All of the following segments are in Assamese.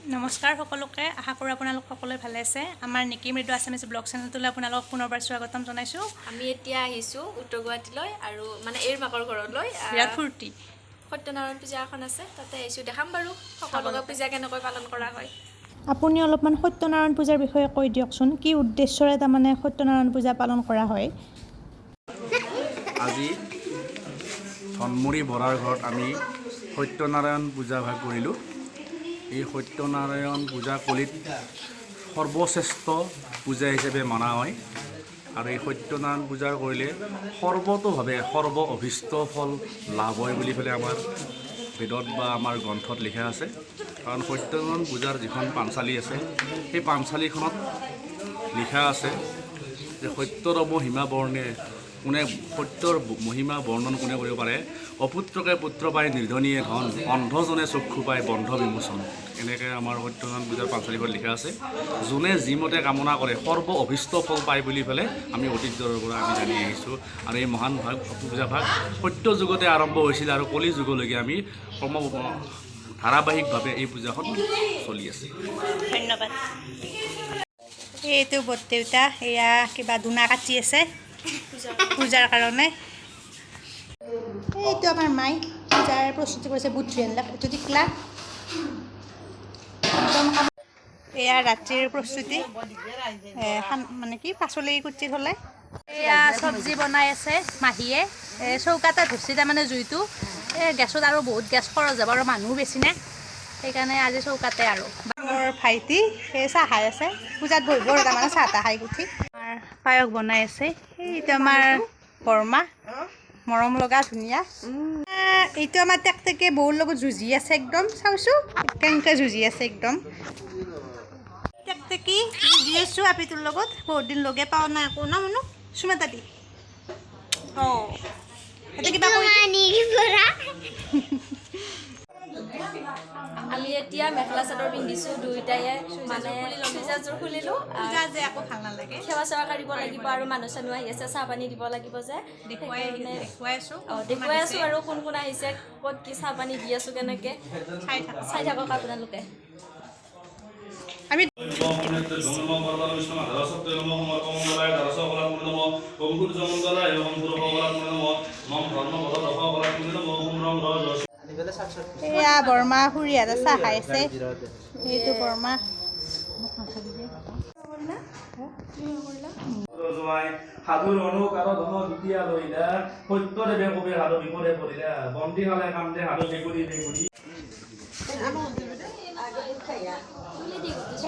নমস্কাৰ সকলোকে আশা কৰোঁ আপোনালোক সকলোৱে ভালে আছে আমাৰ নিকি মৃদু আছামিজ ব্লগ চেনেলটোলৈ আপোনালোকক পুনৰবাৰ স্বাগতম জনাইছোঁ আমি এতিয়া আহিছোঁ উত্তৰ গুৱাহাটীলৈ আৰু মানে এৰ মাকৰ ঘৰলৈ বিৰাট ফূৰ্তি সত্যনাৰায়ণ পূজা এখন আছে তাতে আহিছোঁ দেখাম বাৰু সকলোকে পূজা কেনেকৈ পালন কৰা হয় আপুনি অলপমান সত্যনাৰায়ণ পূজাৰ বিষয়ে কৈ দিয়কচোন কি উদ্দেশ্যৰে তাৰমানে সত্যনাৰায়ণ পূজা পালন কৰা হয় আজি ধনমুৰি বৰাৰ ঘৰত আমি সত্যনাৰায়ণ পূজা ভাগ কৰিলোঁ এই সত্যনাৰায়ণ পূজা কলিত সৰ্বশ্ৰেষ্ঠ পূজা হিচাপে মনা হয় আৰু এই সত্যনাৰায়ণ পূজা কৰিলে সৰ্বতোভাৱে সৰ্ব অভীষ্ট ফল লাভ হয় বুলি পেলাই আমাৰ বেদত বা আমাৰ গ্ৰন্থত লিখা আছে কাৰণ সত্যনাৰায়ণ পূজাৰ যিখন পাঞ্চালী আছে সেই পাঞ্চালীখনত লিখা আছে যে সত্যৰ মহিমা বৰ্ণে কোনে সত্যৰ মহিমা বৰ্ণন কোনে কৰিব পাৰে অপুত্ৰকে পুত্ৰ পাই নিৰ্ধনীয়ে ধন অন্ধজনে চক্ষু পাই বন্ধ বিমোচন এনেকৈ আমাৰ সত্যনাৰায়ণ পূজাৰ পাঞ্চালীখন লিখা আছে যোনে যিমতে কামনা কৰে সৰ্ব অভীষ্ট ফল পায় বুলি পেলাই আমি অতীতৰ পৰা আমি জানি আহিছোঁ আৰু এই মহান ভাগ পূজা ভাগ সত্য যুগতে আৰম্ভ হৈছিল আৰু কলি যুগলৈকে আমি ধাৰাবাহিকভাৱে এই পূজাখন চলি আছে ধন্যবাদ এইটো বৰদেউতা এয়া কিবা ধূনা কাটি আছে পূজাৰ কাৰণে এইটো আমাৰ মাই পূজাৰ প্ৰস্তুতি কৰিছে বুট ধুইলা এইটো টিকলা এয়া ৰাতিৰ প্ৰস্তুতি মানে কি পাচলি কুটি থ'লে এয়া চব্জি বনাই আছে মাহীয়ে চৌকাতে ধৰিছে তাৰমানে জুইটো এই গেছত আৰু বহুত গেছ খৰচ যাব আৰু মানুহো বেছি নাই সেইকাৰণে আজি চৌকাতে আৰু মোৰ ভাইটি সেই চাহ খাই আছে পূজাত বহিব তাৰমানে চাহ তাহ খাই উঠি আমাৰ পায়স বনাই আছে এইটো আমাৰ বৰমা মৰম লগা ধুনীয়া এইটো আমাৰ টেকটেকে বৌৰ লগত যুঁজি আছে একদম চাওঁচোন কেনেকৈ যুঁজি আছে একদম টেকটেকি যুঁজি আছোঁ আপিটোৰ লগত বহুত দিন লগে পাওঁ নাই একো ন মনো চুমাতা দি অঁ এতিয়া কিবা আমি এতিয়া মেখেলা চাদৰ পিন্ধিছোঁ দুয়োটায়ে মানে চুইজাৰযোৰ খুলিলোঁ পূজা যে একো ভাল নালাগে সেৱা চেৱা কাঢ়িব লাগিব আৰু মানুহ চানুহ আহি আছে চাহ পানী দিব লাগিব যে দেখুৱাই আছোঁ অঁ দেখুৱাই আছোঁ আৰু কোন কোন আহিছে ক'ত কি চাহ পানী দি আছোঁ কেনেকৈ চাই থাকক আপোনালোকে আমি এয়া বৰমা খুৰীহঁতে চাহ খাইছে এইটো বৰমা সাধুৰ অনুকাৰ ধন দ্বিতীয়া লইলা সত্যদেৱে কবি সাধু বিপদে পৰিলা বন্দি হলে কান্দে সাধু বেগুৰি বেগুৰি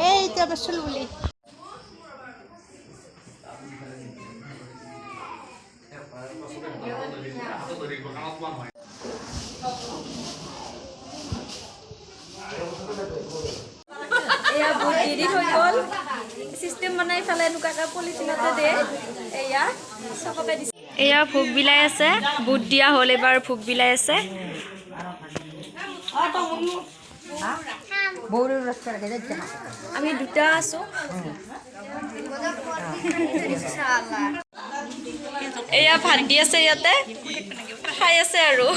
এইটো আমাৰ চুলবুলি এয়া বুট দি হৈ গ'ল চিষ্টেম বনাই পেলাই এনেকুৱাকৈ পলিথিনতে দিয়ে এয়া চবকে দিছে এয়া ভোগ বিলাই আছে বুট দিয়া হ'ল এবাৰ ভোগ বিলাই আছে আমি দুটা আছোঁ এয়া ভাত দি আছে ইয়াতে খাই আছে আৰু